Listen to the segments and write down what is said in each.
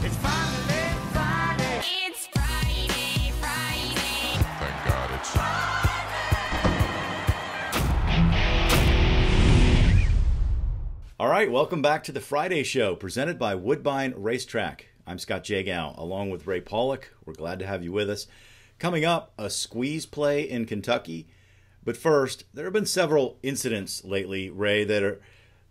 It's finally Friday. It's Friday, Friday. Thank God it's All right, welcome back to the Friday Show, presented by Woodbine Racetrack. I'm Scott Jagow, along with Ray Paulick. We're glad to have you with us. Coming up, a squeeze play in Kentucky. But first, there have been several incidents lately, Ray, that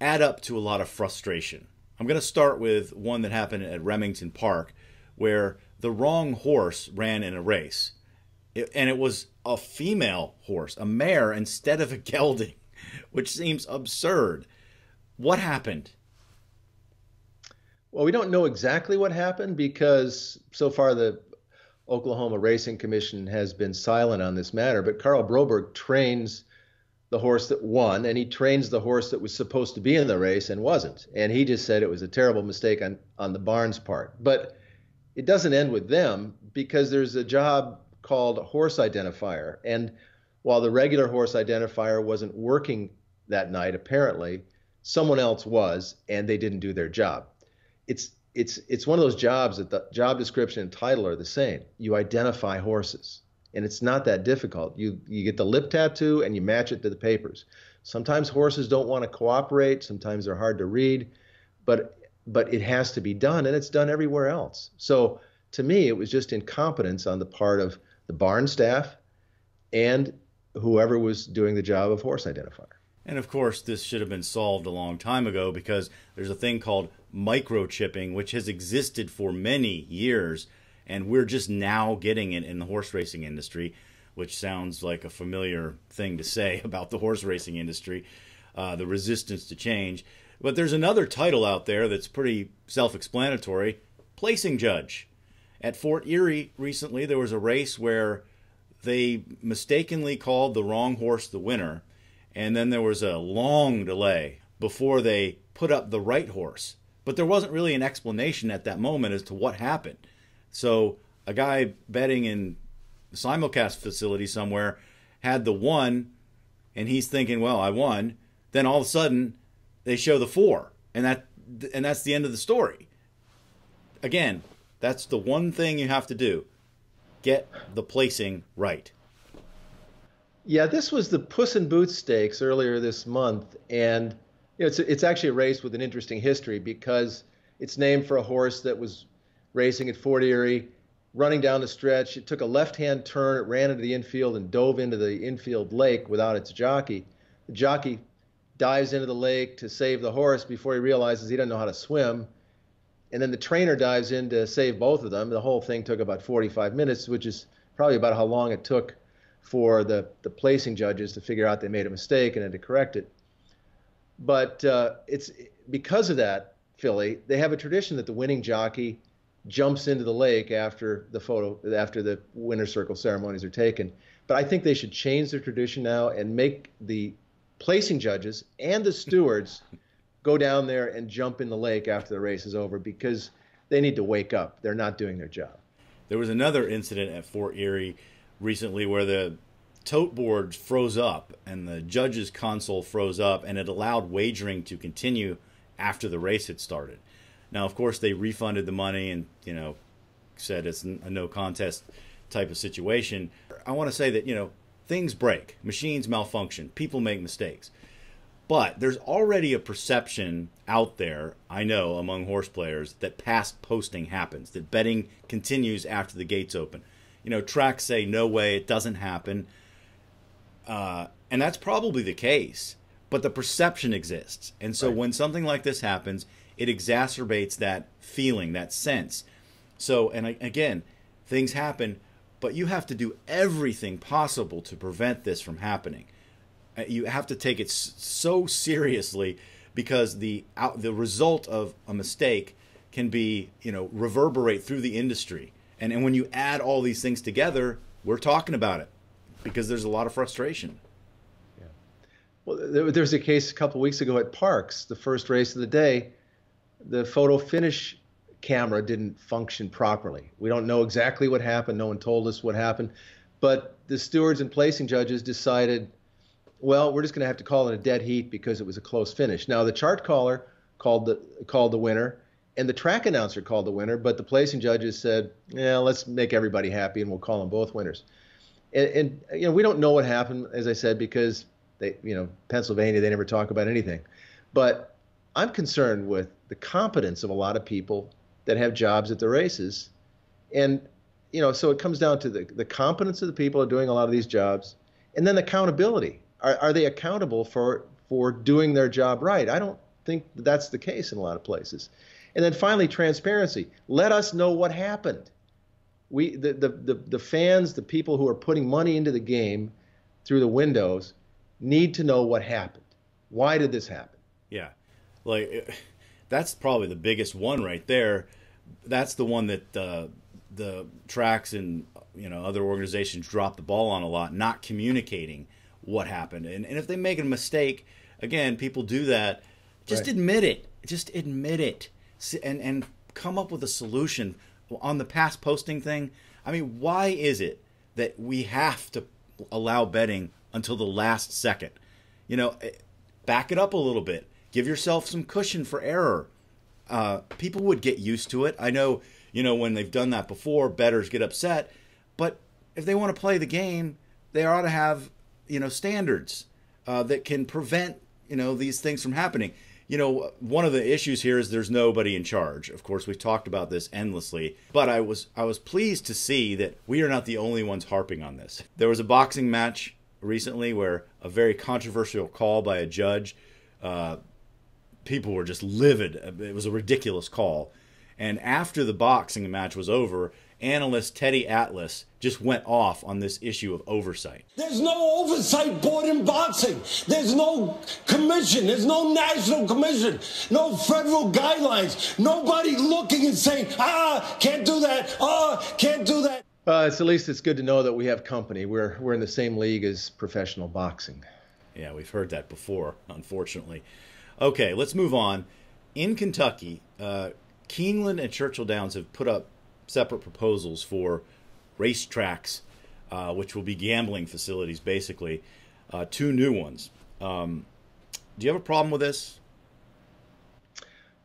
add up to a lot of frustration. I'm going to start with one that happened at Remington Park, where the wrong horse ran in a race. And it was a female horse, a mare, instead of a gelding, which seems absurd. What happened? Well, we don't know exactly what happened because so far the Oklahoma Racing Commission has been silent on this matter. But Carl Broberg trains the horse that won, and he trains the horse that was supposed to be in the race and wasn't. And he just said it was a terrible mistake on the barn's part. But it doesn't end with them, because there's a job called horse identifier. And while the regular horse identifier wasn't working that night, apparently, someone else was, and they didn't do their job. It's one of those jobs that the job description and title are the same. You identify horses, and it's not that difficult. You get the lip tattoo and you match it to the papers. Sometimes horses don't want to cooperate. Sometimes they're hard to read, but it has to be done, and it's done everywhere else. So to me, it was just incompetence on the part of the barn staff and whoever was doing the job of horse identifier. And of course, this should have been solved a long time ago, because there's a thing called microchipping, which has existed for many years, and we're just now getting it in the horse racing industry, which sounds like a familiar thing to say about the horse racing industry, the resistance to change. But there's another title out there that's pretty self-explanatory: placing judge. At Fort Erie recently, there was a race where they mistakenly called the wrong horse the winner, and then there was a long delay before they put up the right horse. But there wasn't really an explanation at that moment as to what happened. So a guy betting in the simulcast facility somewhere had the 1, and he's thinking, well, I won. Then all of a sudden, they show the 4, and that's the end of the story. Again, that's the one thing you have to do: get the placing right. Yeah, this was the Puss in Boots Stakes earlier this month, and it's actually a race with an interesting history, because it's named for a horse that was racing at Fort Erie, running down the stretch. It took a left-hand turn, it ran into the infield and dove into the infield lake without its jockey. The jockey dives into the lake to save the horse before he realizes he doesn't know how to swim. And then the trainer dives in to save both of them. The whole thing took about 45 minutes, which is probably about how long it took for the placing judges to figure out they made a mistake and then to correct it. But it's because of that, Philly, they have a tradition that the winning jockey jumps into the lake after the winner's circle ceremonies are taken. But I think they should change their tradition now and make the placing judges and the stewards go down there and jump in the lake after the race is over, because they need to wake up. They're not doing their job. There was another incident at Fort Erie recently where the tote board froze up and the judges' console froze up, and it allowed wagering to continue after the race had started. Now, of course, they refunded the money and, said it's a no contest type of situation. I want to say that, things break, machines malfunction, people make mistakes. But there's already a perception out there, I know, among horse players, that past posting happens, that betting continues after the gates open. Tracks say, no way, it doesn't happen. And that's probably the case, but the perception exists. And so when something like this happens, it exacerbates that feeling, that sense. So, and again, things happen, but you have to do everything possible to prevent this from happening. You have to take it so seriously, because the result of a mistake can be, reverberate through the industry. And when you add all these things together, we're talking about it, because there's a lot of frustration. Yeah. Well, there was a case a couple weeks ago at Parks, the first race of the day. The photo finish camera didn't function properly. We don't know exactly what happened. No one told us what happened. But the stewards and placing judges decided, well, we're just going to have to call it a dead heat because it was a close finish. Now, the chart caller called the winner, and the track announcer called the winner, but the placing judges said, yeah, let's make everybody happy and we'll call them both winners. And we don't know what happened, as I said, because Pennsylvania, they never talk about anything. But I'm concerned with the competence of a lot of people that have jobs at the races. And, so it comes down to the competence of the people who are doing a lot of these jobs, and then accountability. Are they accountable for doing their job right? I don't think that's the case in a lot of places. And then finally, transparency. Let us know what happened. The fans, the people who are putting money into the game through the windows, need to know what happened. Why did this happen? Yeah, that's probably the biggest one right there. That's the one that the tracks and other organizations drop the ball on a lot, not communicating what happened. And if they make a mistake, again, people do that. Just admit it. Just admit it. And come up with a solution on the past posting thing. I mean, why is it that we have to allow betting until the last second? Back it up a little bit. Give yourself some cushion for error. People would get used to it. I know, when they've done that before, bettors get upset. But if they want to play the game, they ought to have, standards that can prevent, these things from happening. One of the issues here is there's nobody in charge. Of course, we've talked about this endlessly, but I was pleased to see that we are not the only ones harping on this. There was a boxing match recently where a very controversial call by a judge, people were just livid. It was a ridiculous call. And after the boxing match was over, analyst Teddy Atlas just went off on this issue of oversight. There's no oversight board in boxing. There's no commission. There's no national commission. No federal guidelines. Nobody looking and saying, can't do that. Can't do that. At least it's good to know that we have company. We're in the same league as professional boxing. Yeah, we've heard that before, unfortunately. Okay, let's move on. In Kentucky, Keeneland and Churchill Downs have put up separate proposals for racetracks, which will be gambling facilities, basically. 2 new ones. Do you have a problem with this?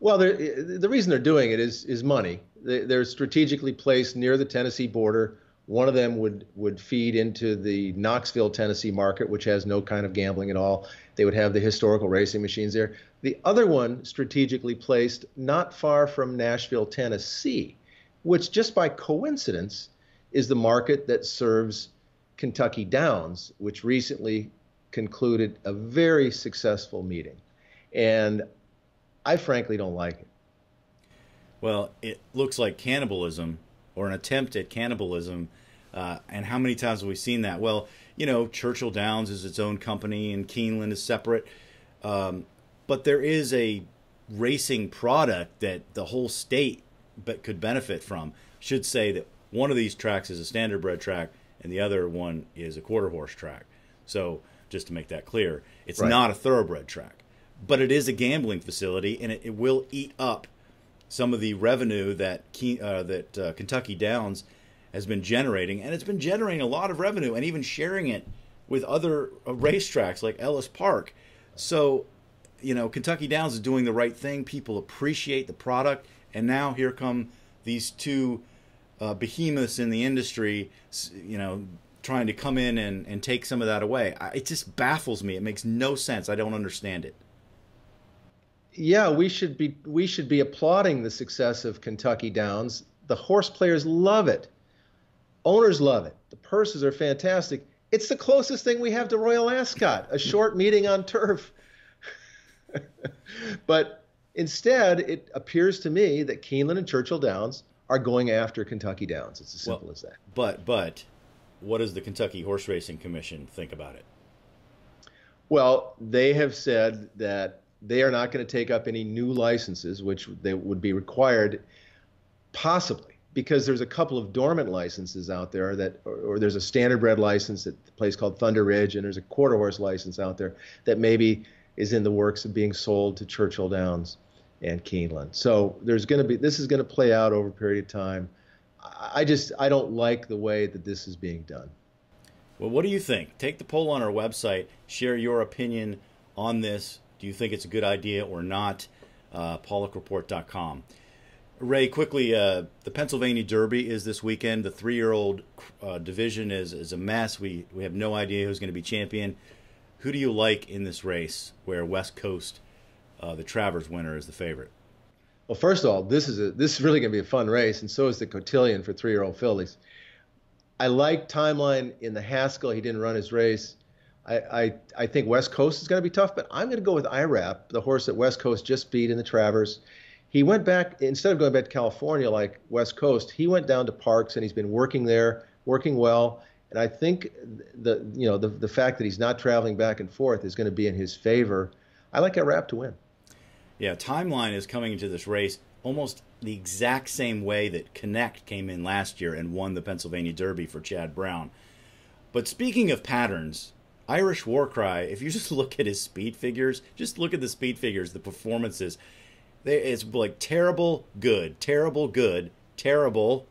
Well, the reason they're doing it is money. They're strategically placed near the Tennessee border. One of them would feed into the Knoxville, Tennessee market, which has no kind of gambling at all. They would have the historical racing machines there. The other one strategically placed not far from Nashville, Tennessee, which just by coincidence is the market that serves Kentucky Downs, which recently concluded a very successful meeting. And I frankly don't like it. Well, it looks like cannibalism, or an attempt at cannibalism. And how many times have we seen that? Well, Churchill Downs is its own company and Keeneland is separate. But there is a racing product that the whole state could benefit from. Should say that one of these tracks is a standardbred track and the other one is a quarter horse track. So just to make that clear, it's not a thoroughbred track. But it is a gambling facility, and it will eat up some of the revenue that Kentucky Downs has been generating, and it's been generating a lot of revenue and even sharing it with other racetracks like Ellis Park. So, Kentucky Downs is doing the right thing. People appreciate the product, and now here come these 2 behemoths in the industry, trying to come in and take some of that away. It just baffles me. It makes no sense. I don't understand it. Yeah, we should be applauding the success of Kentucky Downs. The horse players love it. Owners love it. The purses are fantastic. It's the closest thing we have to Royal Ascot, a short meeting on turf. But instead, it appears to me that Keeneland and Churchill Downs are going after Kentucky Downs. It's as simple as that. But what does the Kentucky Horse Racing Commission think about it? Well, they have said that they are not going to take up any new licenses, which they would be required, possibly, because there's a couple of dormant licenses out there or there's a standardbred license at a place called Thunder Ridge, and there's a quarter horse license out there that maybe is in the works of being sold to Churchill Downs and Keeneland. So this is going to play out over a period of time. I don't like the way that this is being done. Well, what do you think? Take the poll on our website. Share your opinion on this. Do you think it's a good idea or not? PaulickReport.com. Ray, quickly, the Pennsylvania Derby is this weekend. The 3-year-old division is a mess. We have no idea who's going to be champion. Who do you like in this race where West Coast, the Travers winner, is the favorite? Well, first of all, this is really going to be a fun race, and so is the Cotillion for 3-year-old fillies. I like Timeline in the Haskell. He didn't run his race. I think West Coast is going to be tough, but I'm going to go with IRAP, the horse that West Coast just beat in the Travers. He went back, instead of going back to California like West Coast, he went down to Parks, and he's been working there, working well. And I think the fact that he's not traveling back and forth is going to be in his favor. I like IRAP to win. Yeah, Timeline is coming into this race almost the exact same way that Connect came in last year and won the Pennsylvania Derby for Chad Brown. But speaking of patterns, Irish Warcry, if you just look at his speed figures, just look at the speed figures, the performances, it's like terrible, good, terrible,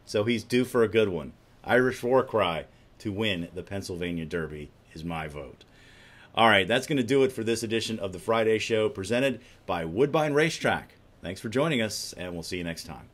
so he's due for a good one. Irish Warcry to win the Pennsylvania Derby is my vote. All right, that's going to do it for this edition of the Friday Show presented by Woodbine Racetrack. Thanks for joining us, and we'll see you next time.